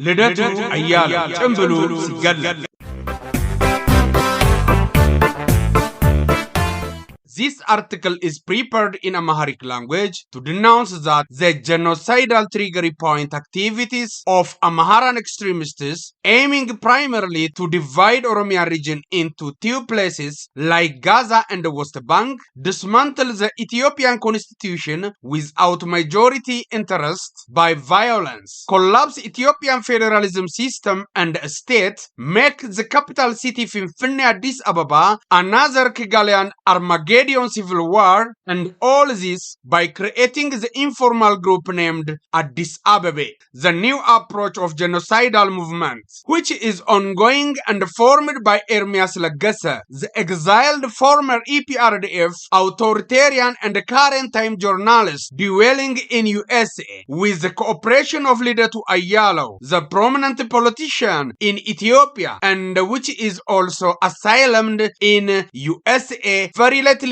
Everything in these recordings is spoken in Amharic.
ልደቱ አያሌው ጭምብሉ ሲገለጥ This article is prepared in Amharic language to denounce that the genocidal triggering point activities of Amharan extremists aiming primarily to divide Oromia region into two places like Gaza and the West Bank, dismantle the Ethiopian constitution without majority interest by violence, collapse Ethiopian federalism system and state, make the capital city Finfinne Addis Ababa another Kigalian Armageddon civil war, and all this by creating the informal group named Addis Ababa, the new approach of genocidal movement, which is ongoing and formed by Ermias Lagasa, the exiled former EPRDF authoritarian and current-time journalist dwelling in USA, with the cooperation of Lidatu Ayalo, the prominent politician in Ethiopia, and which is also asylumed in USA very lately.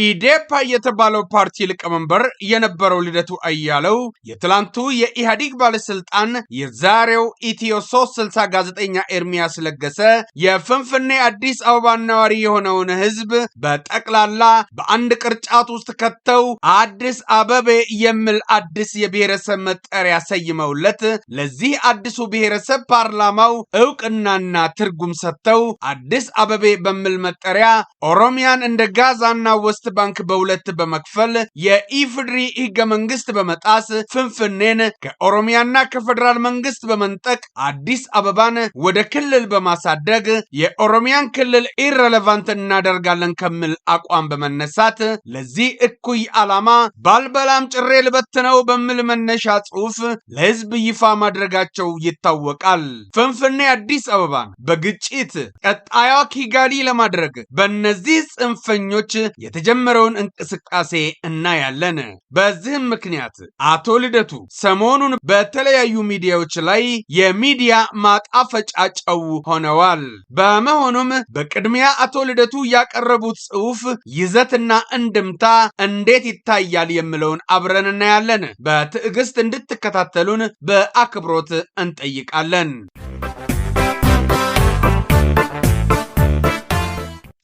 ኢዴፓ የተባለው ፓርቲ ሊቀመንበር የነበረው ልደቱ አያሌው የትላንቱ የኢህአዴግ ባለስልጣን የዛሬው ኢትዮ 360 ጋዜጠኛ ኤርሚያስ ለገሰ የፍንፍኔ አዲስ አበባ ነዋሪ የሆነውን ህዝብ በጠቅላላ በአንድ ቅርጫት ውስጥ ከተው አዲስ አበባ የሚል አዲስ የብሔረሰብ መጠሪያ ሰይመውለት ለዚህ አዲሱ ብሔረሰብ ፓርላማው እውቅናና ትርጉም ሰጥተው አዲስ አበባ በሚል መጠሪያ ኦሮሚያን እንደ ጋዛና ወስት ባንክ በሁለት በመክፈል የኢፍድሪ ህገ መንግስት በመጣስ ፍንፍኔን ከኦሮሚያና ከፌደራል መንግስት በመንጠቅ አዲስ አበባን ወደ ክልል በማሳደግ የኦሮሚያን ክልል ኢሬሌቫንት እናደርጋለን ከሚል አቋም በመነሳት ለዚህ እኩይ ዓላማ ባልበላም ጭሬ ልበትነው በሚል መነሻ ጽሑፍ ለህዝብ ይፋ ማድረጋቸው ይታወቃል። ፍንፍኔ አዲስ አበባን በግጭት ቀጣዩ ኪጋሊ ለማድረግ በእነዚህ ጽንፈኞች የተጀመረውን እንቅስቃሴ እናያለን። በዚህም ምክንያት አቶ ልደቱ ሰሞኑን በተለያዩ ሚዲያዎች ላይ የሚዲያ ማጣፈጫ ጨው ሆነዋል። በመሆኑም በቅድሚያ አቶ ልደቱ ያቀረቡት ጽሑፍ ይዘትና እንድምታ እንዴት ይታያል የሚለውን አብረን እናያለን። በትዕግስት እንድትከታተሉን በአክብሮት እንጠይቃለን።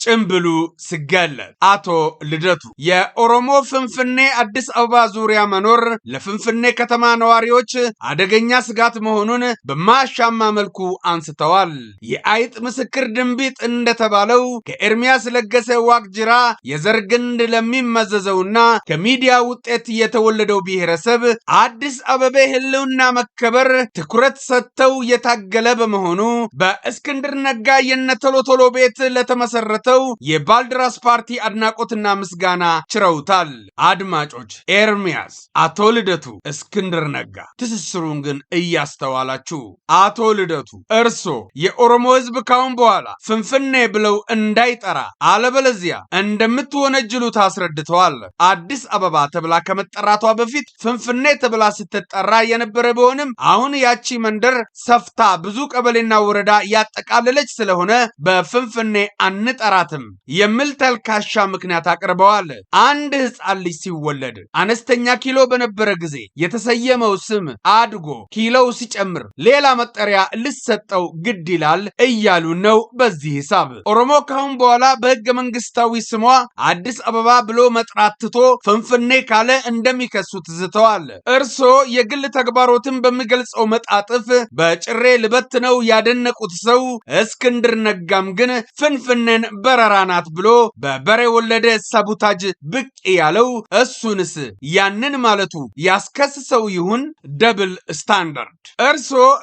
ጭምብሉ ሲገለጥ አቶ ልደቱ የኦሮሞ ፍንፍኔ አዲስ አበባ ዙሪያ መኖር ለፍንፍኔ ከተማ ነዋሪዎች አደገኛ ስጋት መሆኑን በማያሻማ መልኩ አንስተዋል። የአይጥ ምስክር ድንቢጥ እንደተባለው ከኤርሚያስ ለገሰ ዋቅጅራ የዘር ግንድ ለሚመዘዘውና ከሚዲያ ውጤት የተወለደው ብሔረሰብ አዲስ አበባ ህልውና መከበር ትኩረት ሰጥተው የታገለ በመሆኑ በእስክንድር ነጋ የነቶሎቶሎ ቤት ለተመሰረተ የባልድራስ ፓርቲ አድናቆትና ምስጋና ችረውታል። አድማጮች ኤርሚያስ፣ አቶ ልደቱ፣ እስክንድር ነጋ ትስስሩን ግን እያስተዋላችሁ አቶ ልደቱ እርሶ የኦሮሞ ህዝብ ካሁን በኋላ ፍንፍኔ ብለው እንዳይጠራ አለበለዚያ እንደምትወነጅሉት አስረድተዋል። አዲስ አበባ ተብላ ከመጠራቷ በፊት ፍንፍኔ ተብላ ስትጠራ የነበረ ቢሆንም አሁን ያቺ መንደር ሰፍታ ብዙ ቀበሌና ወረዳ ያጠቃለለች ስለሆነ በፍንፍኔ አንጠራ የሚል ተልካሻ ምክንያት አቅርበዋል። አንድ ህፃን ልጅ ሲወለድ አነስተኛ ኪሎ በነበረ ጊዜ የተሰየመው ስም አድጎ ኪሎው ሲጨምር ሌላ መጠሪያ ልሰጠው ግድ ይላል እያሉ ነው። በዚህ ሂሳብ ኦሮሞ ካሁን በኋላ በህገ መንግስታዊ ስሟ አዲስ አበባ ብሎ መጥራት ትቶ ፍንፍኔ ካለ እንደሚከሱት ዝተዋል። እርሶ የግል ተግባሮትን በሚገልጸው መጣጥፍ በጭሬ ልበት ነው ያደነቁት ሰው እስክንድር ነጋም ግን ፍንፍኔን በረራ ናት ብሎ በበሬ ወለደ ሳቡታጅ ብቅ ያለው እሱንስ ያንን ማለቱ ያስከስሰው ይሁን? ደብል ስታንዳርድ።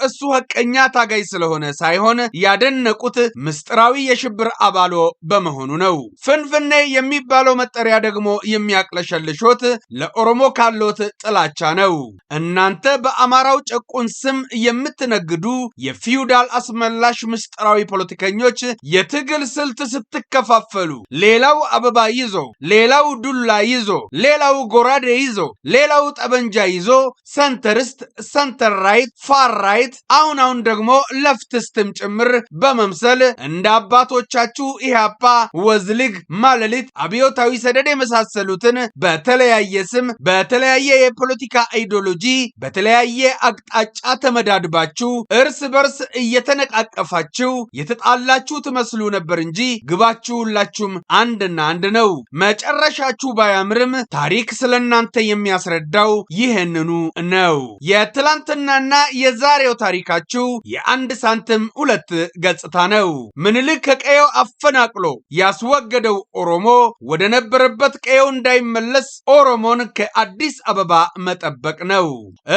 እሱ ሐቀኛ ታጋይ ስለሆነ ሳይሆን ያደነቁት ምስጢራዊ የሽብር አባሎ በመሆኑ ነው። ፍንፍኔ የሚባለው መጠሪያ ደግሞ የሚያቅለሸልሾት ለኦሮሞ ካሎት ጥላቻ ነው። እናንተ በአማራው ጨቁን ስም የምትነግዱ የፊውዳል አስመላሽ ምስጢራዊ ፖለቲከኞች የትግል ስልት ስትከፋፈሉ ሌላው አበባ ይዞ፣ ሌላው ዱላ ይዞ፣ ሌላው ጎራዴ ይዞ፣ ሌላው ጠበንጃ ይዞ ሰንተርስት፣ ሰንተር ራይት፣ ፋር ራይት አሁን ደግሞ ለፍትስትም ጭምር በመምሰል እንደ አባቶቻችሁ ኢህአፓ፣ ወዝልግ፣ ማለሊት፣ አብዮታዊ ሰደድ የመሳሰሉትን በተለያየ ስም በተለያየ የፖለቲካ አይዲዮሎጂ በተለያየ አቅጣጫ ተመዳድባችሁ እርስ በርስ እየተነቃቀፋችሁ የተጣላችሁ ትመስሉ ነበር እንጂ ግባችሁ ሁላችሁም አንድና አንድ ነው። መጨረሻችሁ ባያምርም ታሪክ ስለናንተ የሚያስረዳው ይህንኑ ነው። የትላንትናና የዛሬው ታሪካችሁ የአንድ ሳንቲም ሁለት ገጽታ ነው። ምኒልክ ከቀየው አፈናቅሎ ያስወገደው ኦሮሞ ወደ ነበረበት ቀየው እንዳይመለስ ኦሮሞን ከአዲስ አበባ መጠበቅ ነው።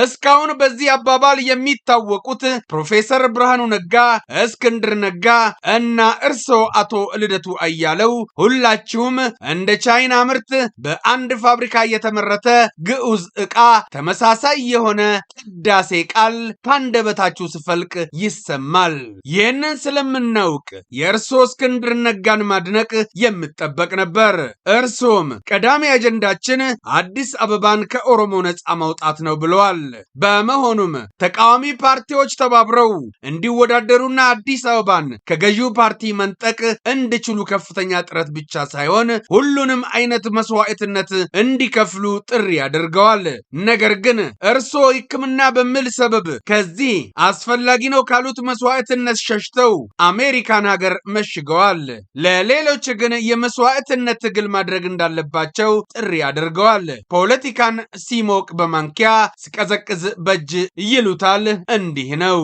እስካሁን በዚህ አባባል የሚታወቁት ፕሮፌሰር ብርሃኑ ነጋ፣ እስክንድር ነጋ እና እርሶ አቶ ልደቱ አያለው ሁላችሁም እንደ ቻይና ምርት በአንድ ፋብሪካ የተመረተ ግዑዝ ዕቃ ተመሳሳይ የሆነ ቅዳሴ ቃል ካንደበታችሁ ስፈልቅ ይሰማል። ይህንን ስለምናውቅ የእርሶ እስክንድር ነጋን ማድነቅ የምጠበቅ ነበር። እርሶም ቀዳሚ አጀንዳችን አዲስ አበባን ከኦሮሞ ነፃ ማውጣት ነው ብለዋል። በመሆኑም ተቃዋሚ ፓርቲዎች ተባብረው እንዲወዳደሩና አዲስ አበባን ከገዢው ፓርቲ መንጠቅ እንዲችሉ ከፍተኛ ጥረት ብቻ ሳይሆን ሁሉንም አይነት መስዋዕትነት እንዲከፍሉ ጥሪ አድርገዋል። ነገር ግን እርሶ ሕክምና በሚል ሰበብ ከዚህ አስፈላጊ ነው ካሉት መስዋዕትነት ሸሽተው አሜሪካን ሀገር መሽገዋል። ለሌሎች ግን የመስዋዕትነት ትግል ማድረግ እንዳለባቸው ጥሪ አድርገዋል። ፖለቲካን ሲሞቅ በማንኪያ ሲቀዘቅዝ በእጅ ይሉታል። እንዲህ ነው።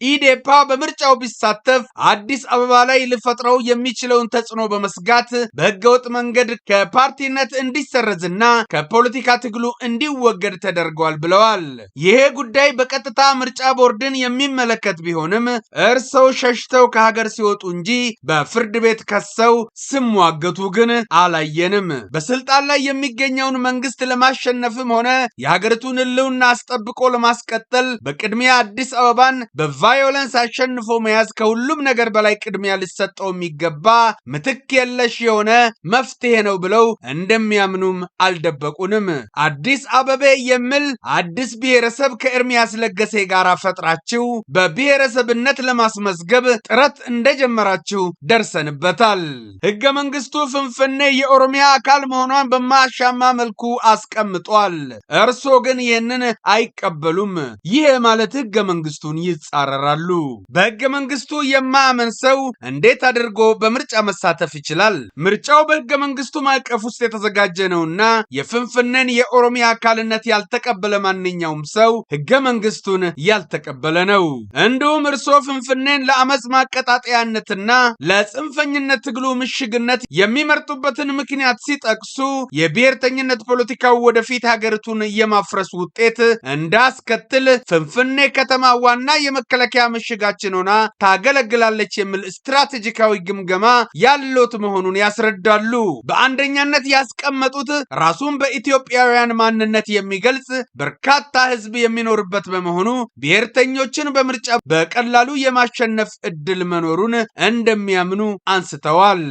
ኢዴፓ በምርጫው ቢሳተፍ አዲስ አበባ ላይ ሊፈጥረው የሚችለውን ተጽዕኖ በመስጋት በህገወጥ መንገድ ከፓርቲነት እንዲሰረዝና ከፖለቲካ ትግሉ እንዲወገድ ተደርጓል ብለዋል። ይሄ ጉዳይ በቀጥታ ምርጫ ቦርድን የሚመለከት ቢሆንም እርሰው ሸሽተው ከሀገር ሲወጡ እንጂ በፍርድ ቤት ከሰው ሲሟገቱ ግን አላየንም። በስልጣን ላይ የሚገኘውን መንግስት ለማሸነፍም ሆነ የሀገሪቱን ህልውና አስጠብቆ ለማስቀጠል በቅድሚያ አዲስ አበባን በቫዮለንስ አሸንፎ መያዝ ከሁሉም ነገር በላይ ቅድሚያ ሊሰጠው የሚገባ ምትክ የለሽ የሆነ መፍትሄ ነው ብለው እንደሚያምኑም አልደበቁንም። አዲስ አበቤ የሚል አዲስ ብሔረሰብ ከኤርሚያስ ለገሴ ጋር ፈጥራችሁ በብሔረሰብነት ለማስመዝገብ ጥረት እንደጀመራችሁ ደርሰንበታል። ህገ መንግስቱ ፍንፍኔ የኦሮሚያ አካል መሆኗን በማያሻማ መልኩ አስቀምጧል። እርሶ ግን ይህንን አይቀበሉም። ይሄ ማለት ህገ መንግስቱን ይጻረራሉ። በህገ መንግስቱ የማያምን ሰው እንዴት አድርጎ በምርጫ መሳተፍ ይችላል? ምርጫው በህገ መንግስቱ ማዕቀፍ ውስጥ የተዘጋጀ ነውና የፍንፍኔን የኦሮሚያ አካልነት ያልተቀበለ ማንኛውም ሰው ህገ መንግስቱን ያልተቀበለ ነው። እንዲሁም እርሶ ፍንፍኔን ለአመፅ ማቀጣጠያነትና ለጽንፈኝነት ትግሉ ምሽግነት የሚመርጡበትን ምክንያት ሲጠቅሱ የብሔርተኝነት ፖለቲካው ወደፊት ሀገሪቱን የማፍረስ ውጤት እንዳስከትል ፍንፍኔ ከተማ ዋና የመከላከያ ምሽጋችን ሆና ታገለግላለች የሚል ስትራቴጂካዊ ግምገማ ያሉት መሆኑን ያስረዳሉ። በአንደኛነት ያስቀመጡት ራሱን በኢትዮጵያውያን ማንነት የሚገልጽ በርካታ ህዝብ የሚኖርበት በመሆኑ ብሔርተኞችን በምርጫ በቀላሉ የማሸነፍ እድል መኖሩን እንደሚያምኑ አንስተዋል።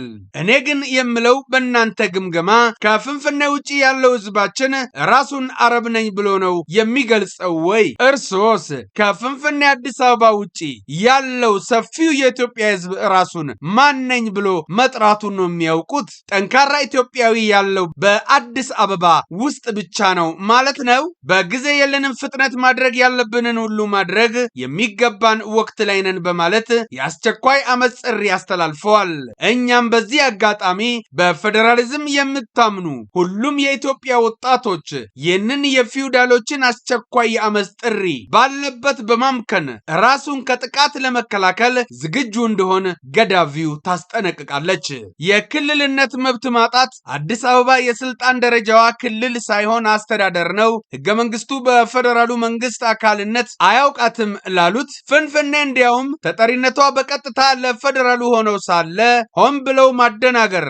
እኔ ግን የምለው በእናንተ ግምገማ ከፍንፍኔ ውጪ ያለው ህዝባችን ራሱን አረብ ነኝ ብሎ ነው የሚገልጸው ወይ? እርሶስ ከፍንፍኔ አዲስ አበባ ውጪ ያለው ሰፊው የኢትዮጵያ ህዝብ ራሱን ማነኝ ብሎ መጥራቱን ነው የሚያውቁት? ጠንካራ ኢትዮጵያዊ ያለው በአዲስ አበባ ውስጥ ብቻ ነው ማለት ነው? በጊዜ የለንም፣ ፍጥነት ማድረግ ያለብንን ሁሉ ማድረግ የሚገባን ወቅት ላይ ነን በማለት የአስቸኳይ አመፅ ጥሪ አስተላልፈዋል። እኛም በዚህ አጋጣሚ በፌዴራሊዝም የምታምኑ ሁሉም የኢትዮጵያ ወጣቶች ይህንን የፊውዳሎችን አስቸኳይ የአመፅ ጥሪ ባለበት በማምከን ራሱን ከጥቃት ለመከላከል ዝግጁ እንደሆን ገዳቪው ታስጠነቅቃለች። የክልልነት መብት ማጣት አዲስ አበባ የስልጣን ደረጃዋ ክልል ሳይሆን አስተዳደር ነው፣ ህገ መንግስቱ በፌደራሉ መንግስት አካልነት አያውቃትም ላሉት ፍንፍኔ እንዲያውም ተጠሪነቷ በቀጥታ ለፌደራሉ ሆነው ሳለ ሆን ብለው ማደናገር፣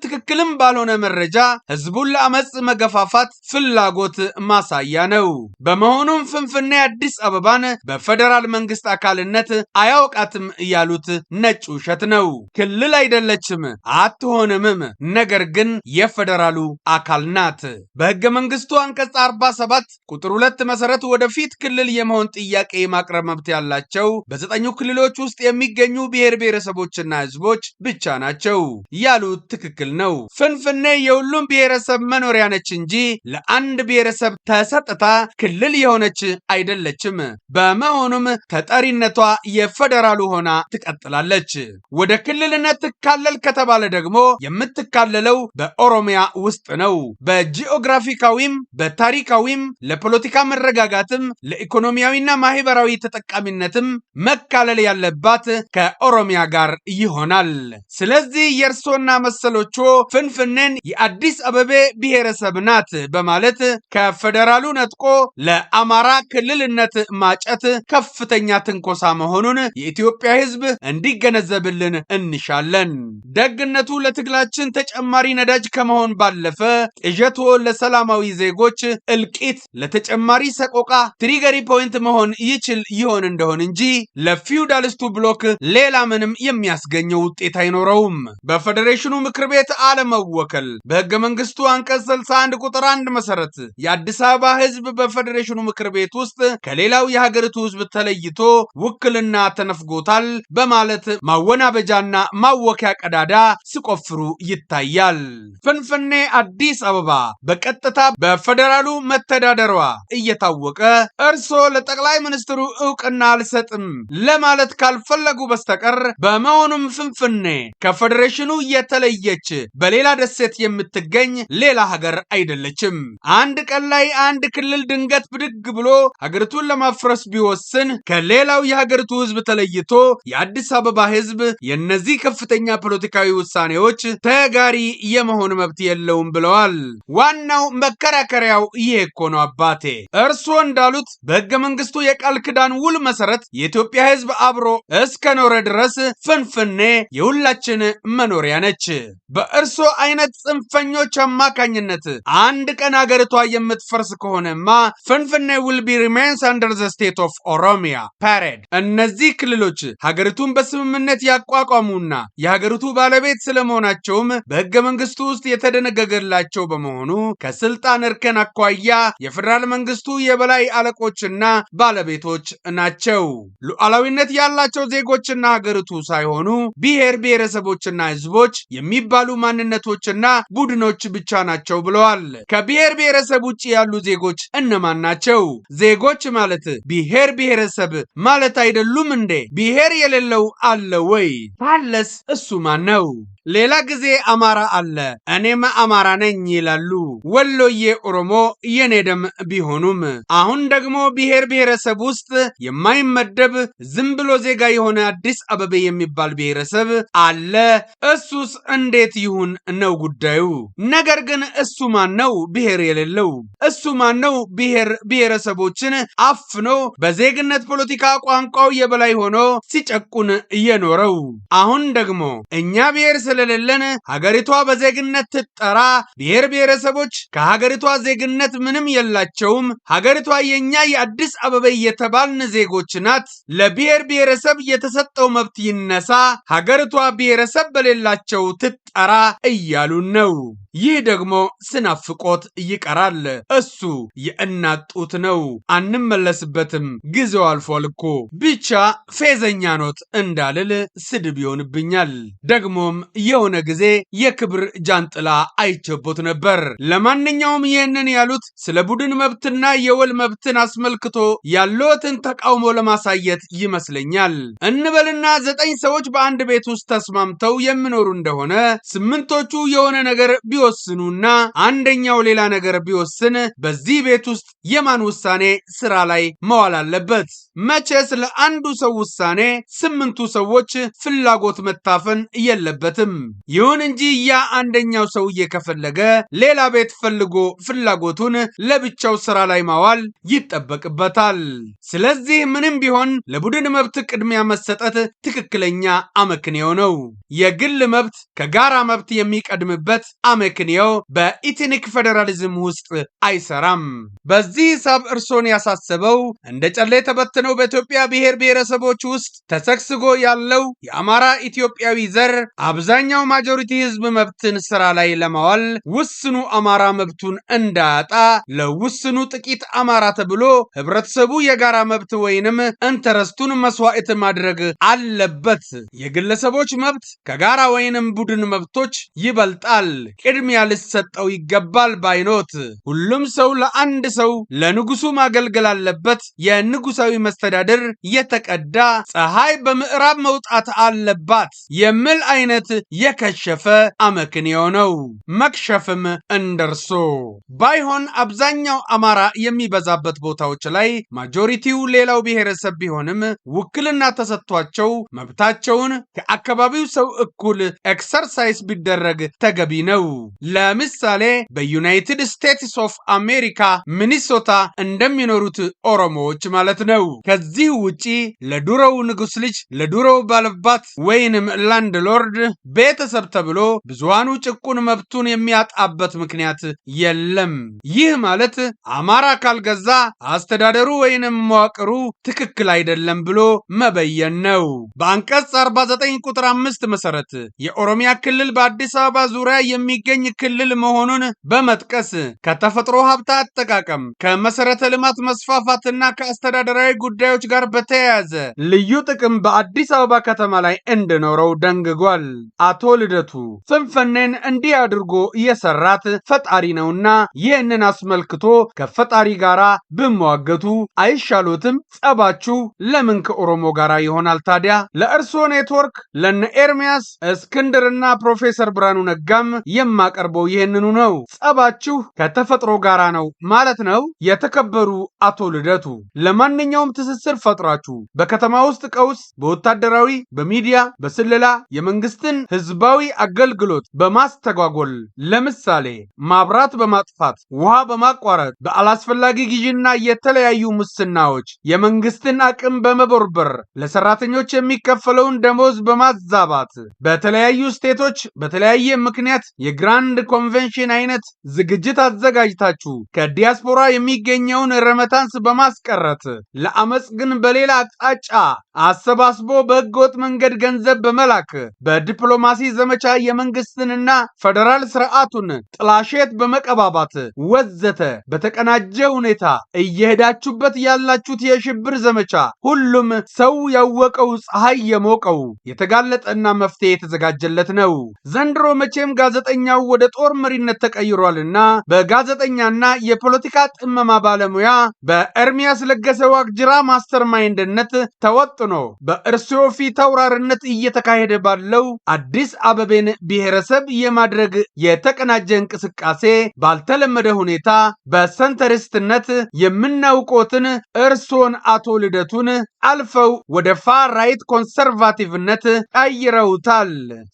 ትክክልም ባልሆነ መረጃ ህዝቡን ለአመፅ መገፋፋት ፍላጎት ማሳያ ነው። በመሆኑም ፍንፍኔ አዲስ አበባን በፌደራል መንግስት አካልነት አያውቃትም ያሉት ነጭ ውሸት ነው። ክልል አይደለችም አትሆንምም፣ ነገር ግን የፌደራሉ አካል ናት። በህገ መንግስቱ አንቀጽ 47 ቁጥር 2 መሰረት ወደፊት ክልል የመሆን ጥያቄ የማቅረብ መብት ያላቸው በ9 ክልሎች ውስጥ የሚገኙ ብሔር ብሔረሰቦችና ህዝቦች ብቻ ናቸው ያሉት ትክክል ነው። ፍንፍኔ የሁሉም ብሔረሰብ መኖሪያ ነች እንጂ ለአንድ ብሔረሰብ ተሰጥታ ክልል የሆነች አይደለችም። በመሆኑም ተጠሪነቷ የፌደራሉ ሆና ትቀጥላለች። ወደ ክልልነት ትካለል ከተባለ ደግሞ የምትካለለው በኦሮሚያ ውስጥ ነው። በጂኦግራፊካዊም በታሪካዊም ለፖለቲካ መረጋጋትም ለኢኮኖሚያዊና ማህበራዊ ተጠቃሚነትም መካለል ያለባት ከኦሮሚያ ጋር ይሆናል። ስለዚህ የእርሶና መሰሎቹ ፍንፍኔን የአዲስ አበባ ብሔረሰብ ናት በማለት ከፌደራሉ ነጥቆ ለአማራ ክልልነት ማጨት ከፍተኛ ትንኮሳ መሆኑን የኢትዮጵያ ህዝብ እንዲገነዘብልን እንሻለን። ደግነቱ ለትግላችን ተጨማሪ ነዳጅ ከመሆን ባለፈ ቅዠቶ ለሰላማዊ ዜጎች እልቂት፣ ለተጨማሪ ሰቆቃ ትሪገሪ ፖይንት መሆን ይችል ይሆን እንደሆን እንጂ ለፊውዳሊስቱ ብሎክ ሌላ ምንም የሚያስገኘው ውጤት አይኖረውም። በፌዴሬሽኑ ምክር ቤት አለመወከል በህገ መንግስቱ አንቀጽ 61 ቁጥር 1 መሰረት የአዲስ አበባ ህዝብ በፌዴሬሽኑ ምክር ቤት ውስጥ ከሌላው የሀገሪቱ ህዝብ ተለይቶ ውክልና ተነፍጎታል በማለት ማወናበጃና ማወኪያ ቀዳዳ ሲቆፍሩ ይታያል። ፍንፍኔ አዲስ አበባ በቀጥታ በፌዴራሉ መተዳደሯ እየታወቀ እርሶ ለጠቅላይ ሚኒስትሩ እውቅና አልሰጥም ለማለት ካልፈለጉ በስተቀር በመሆኑም ፍንፍኔ ከፌዴሬሽኑ የተለየች በሌላ ደሴት የምትገኝ ሌላ ሀገር አይደለችም። አንድ ቀን ላይ አንድ ክልል ድንገት ብድግ ብሎ ሀገሪቱን ለማፍረስ ቢወስን ከሌላው የሀገሪቱ ህዝብ ተለይቶ የአዲስ አበባ ህዝብ የነዚህ ከፍተኛ ፖለቲካዊ ውሳኔዎች ተጋሪ የመሆን መብት የለውም ብለዋል። ዋናው መከራከሪያው ይሄ እኮ ነው አባቴ። እርስዎ እንዳሉት በህገ መንግስቱ የቃል ክዳን ውል መሰረት የኢትዮጵያ ህዝብ አብሮ እስከኖረ ድረስ ፍንፍኔ የሁላችን መኖሪያ ነች። በእርስዎ አይነት ጽንፈኞች አማካኝነት አንድ ቀን ሀገሪቷ የምትፈርስ ከሆነማ ፍንፍኔ will be remains under the state of Oromia period። እነዚህ ክልሎች ሀገሪቱን በስምምነት ያቋቋሙና የሀገሪቱ ባለቤት ስለመሆናቸውም በህገ መንግስቱ ውስጥ የተደነገገላቸው በመሆኑ ከስልጣን እርከን አኳያ የፌዴራል መንግስቱ የበላይ አለቆችና ባለቤቶች ናቸው። ሉዓላዊነት ያላቸው ዜጎችና ሀገሪቱ ሳይሆኑ ብሔር ብሔረሰቦችና ህዝቦች የሚባሉ ማንነቶችና ቡድኖች ብቻ ናቸው ብለዋል። ከብሔር ብሔረሰብ ውጭ ያሉ ዜጎች እነማን ናቸው? ዜጎች ማለት ብሔር ብሔረሰብ ማለት አይደሉም እንዴ? ብሔር የሌለው አለ ወይ? ካለስ እሱ ማን ነው? ሌላ ጊዜ አማራ አለ እኔም አማራ ነኝ ይላሉ። ወሎዬ ኦሮሞ የኔ ደም ቢሆኑም አሁን ደግሞ ብሔር ብሔረሰብ ውስጥ የማይመደብ ዝም ብሎ ዜጋ የሆነ አዲስ አበባ የሚባል ብሔረሰብ አለ። እሱስ እንዴት ይሁን ነው ጉዳዩ። ነገር ግን እሱ ማን ነው ብሔር የሌለው? እሱ ማን ነው ብሔር ብሔረሰቦችን አፍኖ በዜግነት ፖለቲካ ቋንቋው የበላይ ሆኖ ሲጨቁን እየኖረው? አሁን ደግሞ እኛ ብሔር ስለሌለን ሀገሪቷ በዜግነት ትጠራ፣ ብሔር ብሔረሰቦች ከሀገሪቷ ዜግነት ምንም የላቸውም፣ ሀገሪቷ የኛ የአዲስ አበባ የተባልን ዜጎች ናት፣ ለብሔር ብሔረሰብ የተሰጠው መብት ይነሳ፣ ሀገሪቷ ብሔረሰብ በሌላቸው ትጠራ እያሉን ነው። ይህ ደግሞ ስናፍቆት ይቀራል። እሱ የእናት ጡት ነው፣ አንመለስበትም፣ ጊዜው አልፏል እኮ። ብቻ ፌዘኛ ኖት እንዳልል ስድብ ይሆንብኛል። ደግሞም የሆነ ጊዜ የክብር ጃንጥላ አይቸቦት ነበር። ለማንኛውም ይህንን ያሉት ስለ ቡድን መብትና የወል መብትን አስመልክቶ ያለዎትን ተቃውሞ ለማሳየት ይመስለኛል። እንበልና 9 ሰዎች በአንድ ቤት ውስጥ ተስማምተው የሚኖሩ እንደሆነ 8ቶቹ የሆነ ነገር ቢወስኑና አንደኛው ሌላ ነገር ቢወስን በዚህ ቤት ውስጥ የማን ውሳኔ ስራ ላይ መዋል አለበት? መቼስ ለአንዱ ሰው ውሳኔ 8ቱ ሰዎች ፍላጎት መታፈን የለበትም። ይሁን እንጂ ያ አንደኛው ሰውዬ ከፈለገ ሌላ ቤት ፈልጎ ፍላጎቱን ለብቻው ስራ ላይ ማዋል ይጠበቅበታል። ስለዚህ ምንም ቢሆን ለቡድን መብት ቅድሚያ መሰጠት ትክክለኛ አመክንዮ ነው። የግል መብት ከጋራ መብት የሚቀድምበት አመክንዮ አመክንዮ በኢትኒክ ፌዴራሊዝም ውስጥ አይሰራም። በዚህ ሂሳብ እርሶን ያሳሰበው እንደ ጨሌ ተበትነው በኢትዮጵያ ብሔር ብሔረሰቦች ውስጥ ተሰግስጎ ያለው የአማራ ኢትዮጵያዊ ዘር አብዛኛው ማጆሪቲ ህዝብ መብትን ስራ ላይ ለማዋል ውስኑ አማራ መብቱን እንዳያጣ ለውስኑ ጥቂት አማራ ተብሎ ህብረተሰቡ የጋራ መብት ወይንም ኢንተረስቱን መስዋዕት ማድረግ አለበት። የግለሰቦች መብት ከጋራ ወይንም ቡድን መብቶች ይበልጣል፣ ቅድሚያ ሊሰጠው ይገባል ባይኖት። ሁሉም ሰው ለአንድ ሰው ለንጉሱ ማገልገል አለበት። የንጉሳዊ መስተዳድር የተቀዳ ፀሐይ በምዕራብ መውጣት አለባት የሚል አይነት የከሸፈ አመክንዮ ነው። መክሸፍም እንደርሶ ባይሆን አብዛኛው አማራ የሚበዛበት ቦታዎች ላይ ማጆሪቲው ሌላው ብሔረሰብ ቢሆንም ውክልና ተሰጥቷቸው መብታቸውን ከአካባቢው ሰው እኩል ኤክሰርሳይዝ ቢደረግ ተገቢ ነው። ለምሳሌ በዩናይትድ ስቴትስ ኦፍ አሜሪካ ሚኒሶታ እንደሚኖሩት ኦሮሞዎች ማለት ነው። ከዚህ ውጪ ለዱሮው ንጉስ ልጅ ለዱሮው ባለባት ወይንም ላንድሎርድ ቤተሰብ ተብሎ ብዙሃኑ ጭቁን መብቱን የሚያጣበት ምክንያት የለም። ይህ ማለት አማራ ካልገዛ አስተዳደሩ ወይንም መዋቅሩ ትክክል አይደለም ብሎ መበየን ነው። በአንቀጽ 49 ቁጥር 5 መሰረት የኦሮሚያ ክልል በአዲስ አበባ ዙሪያ የሚገኝ ክልል መሆኑን በመጥቀስ ከተፈጥሮ ሀብት አጠቃቀም ከመሰረተ ልማት መስፋፋትና ከአስተዳደራዊ ጉዳዮች ጋር በተያያዘ ልዩ ጥቅም በአዲስ አበባ ከተማ ላይ እንዲኖረው ደንግጓል። አቶ ልደቱ ፍንፍኔን እንዲህ አድርጎ የሰራት ፈጣሪ ነውና ይህንን አስመልክቶ ከፈጣሪ ጋር ብመዋገቱ አይሻሉትም? ጸባችሁ ለምን ከኦሮሞ ጋር ይሆናል ታዲያ? ለእርስዎ ኔትወርክ ለነ ኤርሚያስ እስክንድርና ፕሮፌሰር ብርሃኑ ነጋም የማቀርበው ይህንኑ ነው። ጸባችሁ ከተፈጥሮ ጋራ ነው ማለት ነው። የተከበሩ አቶ ልደቱ ለማንኛውም ትስስር ፈጥራችሁ በከተማ ውስጥ ቀውስ፣ በወታደራዊ፣ በሚዲያ፣ በስለላ የመንግስትን ህዝባዊ አገልግሎት በማስተጓጎል ለምሳሌ ማብራት በማጥፋት ውሃ በማቋረጥ በአላስፈላጊ ግዥና የተለያዩ ሙስናዎች የመንግስትን አቅም በመቦርበር ለሰራተኞች የሚከፈለውን ደሞዝ በማዛባት በተለያዩ ስቴቶች በተለያየ ምክንያት የግራንድ ኮንቬንሽን አይነት ዝግጅት አዘጋጅታችሁ ከዲያስፖራ የሚገኘውን ረመታንስ በማስቀረት ለአመፅ ግን በሌላ አቅጣጫ አሰባስቦ በህገወጥ መንገድ ገንዘብ በመላክ በዲፕሎማሲ ዘመቻ የመንግስትንና ፌደራል ስርዓቱን ጥላሸት በመቀባባት ወዘተ በተቀናጀ ሁኔታ እየሄዳችሁበት ያላችሁት የሽብር ዘመቻ ሁሉም ሰው ያወቀው ፀሐይ የሞቀው የተጋለጠና መፍትሄ የተዘጋጀለት ነው። ዘንድሮ መቼም ጋዜጠኛው ወደ ጦር መሪነት ተቀይሯልና በጋዜጠኛና የፖለቲካ ጥመማ ባለሙያ በኤርሚያስ ለገሰ ዋቅጅራ ማስተር ማይንድነት ተወጥኖ በእርስዎ ፊት አውራሪነት እየተካሄደ ባለው አዲስ አበቤን ብሔረሰብ የማድረግ የተቀናጀ እንቅስቃሴ ባልተለመደ ሁኔታ በሰንተሪስትነት የምናውቆትን እርስዎን አቶ ልደቱን አልፈው ወደ ፋር ራይት ኮንሰርቫቲቭነት ቀይረውታል።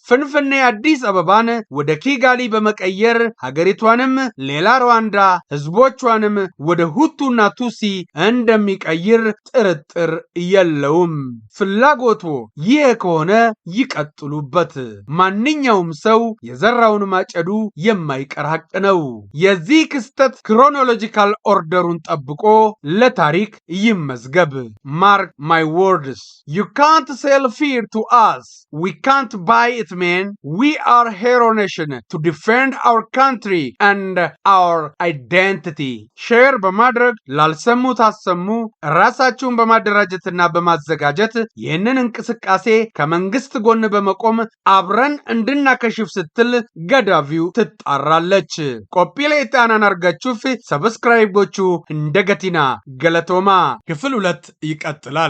ፍንፍኔ አዲስ አበባን ወደ ኪጋሊ በመቀየር ሀገሪቷንም ሌላ ሩዋንዳ ህዝቦቿንም ወደ ሁቱና ቱሲ እንደሚቀይር ጥርጥር የለውም። ፍላጎቱ ይህ ከሆነ ይቀጥሉበት። ማንኛውም ሰው የዘራውን ማጨዱ የማይቀር ሀቅ ነው። የዚህ ክስተት ክሮኖሎጂካል ኦርደሩን ጠብቆ ለታሪክ ይመዝገብ። ማርክ my words. You can't sell fear to us. We can't buy it, man. We are hero nation to defend our country and our identity. ሼር በማድረግ ላልሰሙት አሰሙ። ራሳችሁን በማደራጀትና በማዘጋጀት ይህንን እንቅስቃሴ ከመንግስት ጎን በመቆም አብረን እንድናከሽፍ ስትል ገዳቪው ትጣራለች። ቆፒ ላይ ጣናን አርጋችሁ ሰብስክራይቦቹ እንደገቲና ገለቶማ ክፍል 2 ይቀጥላል።